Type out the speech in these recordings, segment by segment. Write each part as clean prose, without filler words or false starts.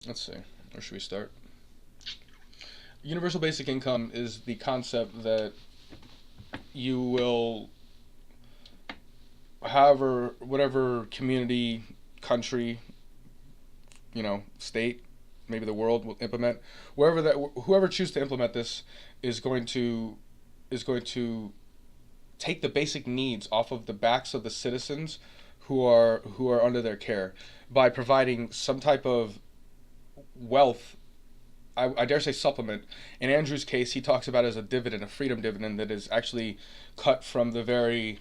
Let's see. Where should we start? Universal basic income is the concept that you will, however, whatever community, country, state, maybe the world will implement, whoever chooses to implement this is going to is going to take the basic needs off of the backs of the citizens who are under their care by providing some type of wealth. I dare say supplement. In Andrew's case, he talks about it as a dividend, a freedom dividend that is actually cut from the very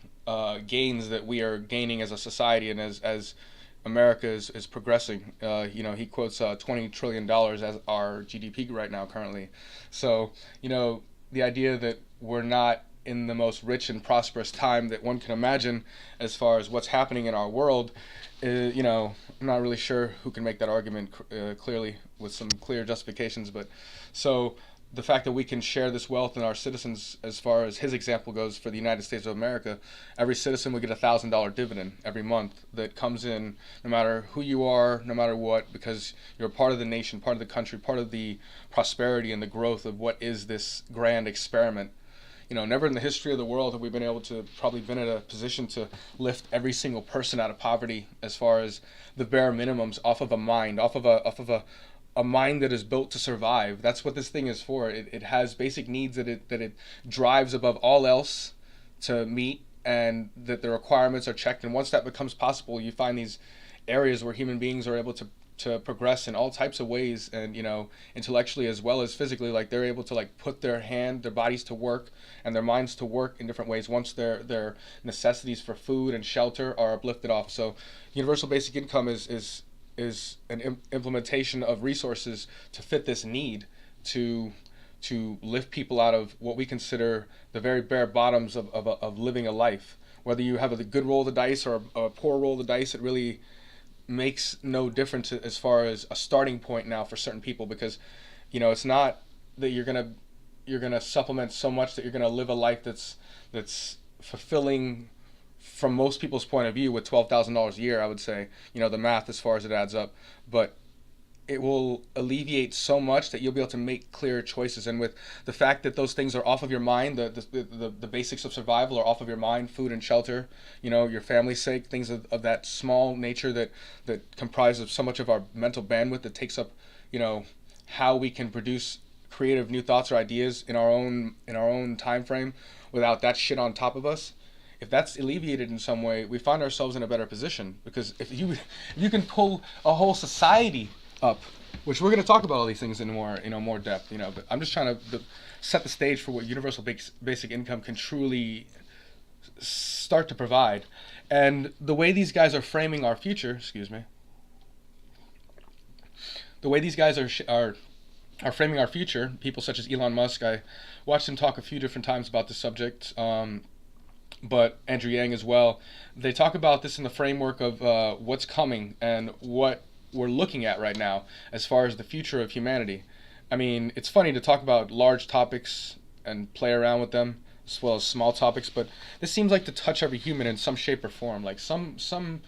gains that we are gaining as a society and as America is progressing. He quotes $20 trillion as our GDP right now currently. So, the idea that we're not in the most rich and prosperous time that one can imagine as far as what's happening in our world, I'm not really sure who can make that argument clearly with some clear justifications. But so the fact that we can share this wealth in our citizens, as far as his example goes for the United States of America, every citizen would get $1,000 dividend every month that comes in, no matter who you are, no matter what, because you're part of the nation, part of the country, part of the prosperity and the growth of what is this grand experiment. Never in the history of the world have we been able to probably been in a position to lift every single person out of poverty as far as the bare minimums off of a mind, off of a mind that is built to survive. That's what this thing is for. It has basic needs that it drives above all else to meet, and that the requirements are checked. And once that becomes possible, you find these areas where human beings are able to progress in all types of ways, and intellectually as well as physically. Like, they're able to like put their bodies to work and their minds to work in different ways once their necessities for food and shelter are uplifted off. So universal basic income is an implementation of resources to fit this need to lift people out of what we consider the very bare bottoms of living a life. Whether you have a good roll of the dice or a poor roll of the dice, it really makes no difference as far as a starting point now for certain people, because it's not that you're gonna supplement so much that you're gonna live a life that's fulfilling from most people's point of view with $12,000 a year. I would say, the math as far as it adds up, but it will alleviate so much that you'll be able to make clear choices. And with the fact that those things are off of your mind, the basics of survival are off of your mind, food and shelter, your family's sake, things of that small nature that comprise of so much of our mental bandwidth that takes up, how we can produce creative new thoughts or ideas in our own time frame without that shit on top of us. If that's alleviated in some way, we find ourselves in a better position, because if you can pull a whole society up, which we're going to talk about all these things in more depth, but I'm just trying to set the stage for what universal basic income can truly start to provide. And the way these guys are framing our future, excuse me, the way these guys are framing our future, people such as Elon Musk, I watched him talk a few different times about this subject, but Andrew Yang as well. They talk about this in the framework of what's coming and what we're looking at right now as far as the future of humanity. I mean, it's funny to talk about large topics and play around with them as well as small topics, but this seems like to touch every human in some shape or form. Like, somewhere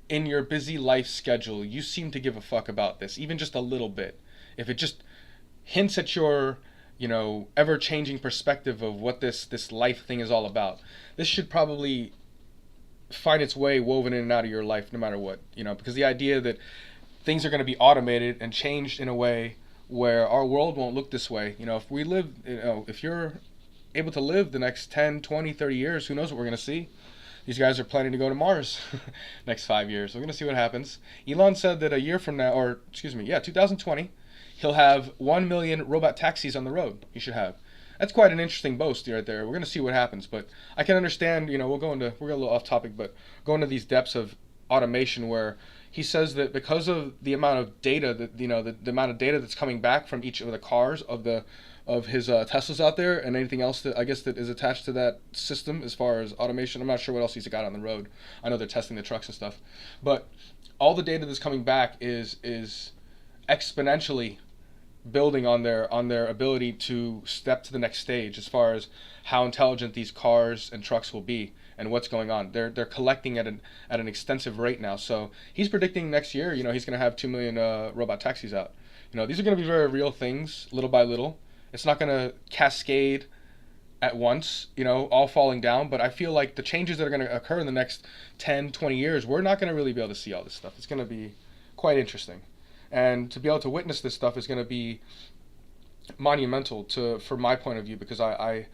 in your busy life schedule, you seem to give a fuck about this, even just a little bit. If it just hints at your ever changing perspective of what this life thing is all about, this should probably find its way woven in and out of your life no matter what. Because the idea that things are going to be automated and changed in a way where our world won't look this way. If you're able to live the next 10, 20, 30 years, who knows what we're going to see. These guys are planning to go to Mars next 5 years. We're going to see what happens. Elon said that a year from now, or excuse me, yeah, 2020, he'll have 1 million robot taxis on the road. He should have. That's quite an interesting boast right there. We're going to see what happens, but I can understand. We're a little off topic, but go into these depths of automation where he says that because of the amount of data that the amount of data that's coming back from each of the cars of his Teslas out there, and anything else that I guess that is attached to that system as far as automation. I'm not sure what else he's got on the road. I know they're testing the trucks and stuff, but all the data that's coming back is exponentially building on their ability to step to the next stage as far as how intelligent these cars and trucks will be. and what's going on. They're collecting at an extensive rate now. So he's predicting next year, he's going to have 2 million robot taxis out. These are going to be very real things, little by little. It's not going to cascade at once, all falling down. But I feel like the changes that are going to occur in the next 10, 20 years, we're not going to really be able to see all this stuff. It's going to be quite interesting. And to be able to witness this stuff is going to be monumental for my point of view, because I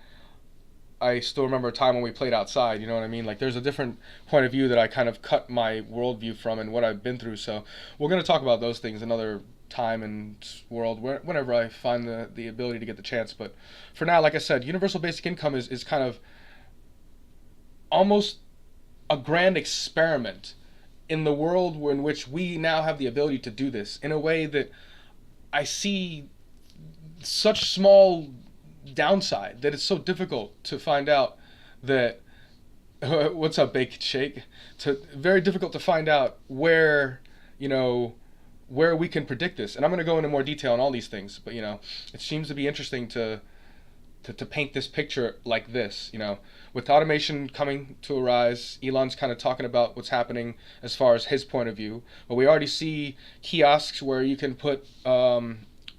still remember a time when we played outside, you know what I mean? Like, there's a different point of view that I kind of cut my worldview from and what I've been through. So we're going to talk about those things another time and world whenever I find the ability to get the chance. But for now, like I said, universal basic income is kind of almost a grand experiment in the world in which we now have the ability to do this in a way that I see such small downside that it's so difficult to find out that what's up, Bacon Shake? Very difficult to find out where we can predict this. And I'm going to go into more detail on all these things, but it seems to be interesting to paint this picture like this. With automation coming to a rise, Elon's kind of talking about what's happening as far as his point of view. But we already see kiosks where you can put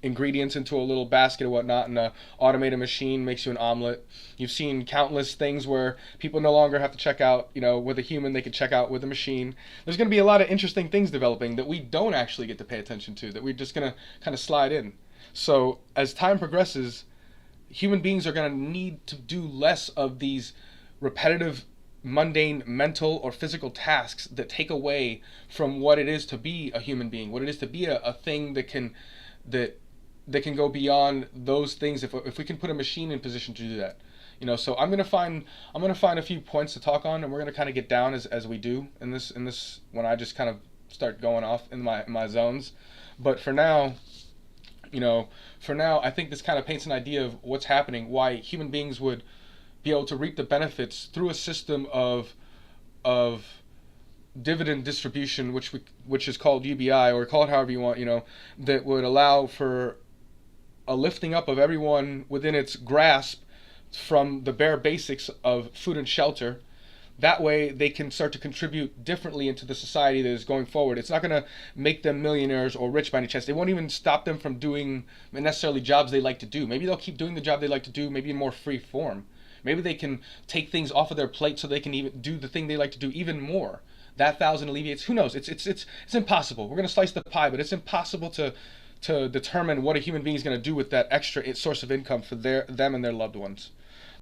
ingredients into a little basket or whatnot, and an automated machine makes you an omelet. You've seen countless things where people no longer have to check out, with a human. They can check out with a machine. There's going to be a lot of interesting things developing that we don't actually get to pay attention to, that we're just going to kind of slide in. So as time progresses, human beings are going to need to do less of these repetitive, mundane mental or physical tasks that take away from what it is to be a human being, what it is to be a thing that can go beyond those things if we can put a machine in position to do that. So I'm gonna find a few points to talk on, and we're gonna kind of get down as we do in this when I just kind of start going off in my zones. But for now, I think this kind of paints an idea of what's happening, why human beings would be able to reap the benefits through a system of dividend distribution, which is called UBI, or call it however you want, that would allow for a lifting up of everyone within its grasp from the bare basics of food and shelter. That way they can start to contribute differently into the society that is going forward. It's not going to make them millionaires or rich by any chance. They won't even stop them from doing necessarily jobs they like to do. Maybe they'll keep doing the job they like to do, maybe in more free form. Maybe they can take things off of their plate so they can even do the thing they like to do even more. That 1,000 alleviates. Who knows? It's impossible. We're going to slice the pie, but it's impossible to determine what a human being is going to do with that extra source of income for them and their loved ones.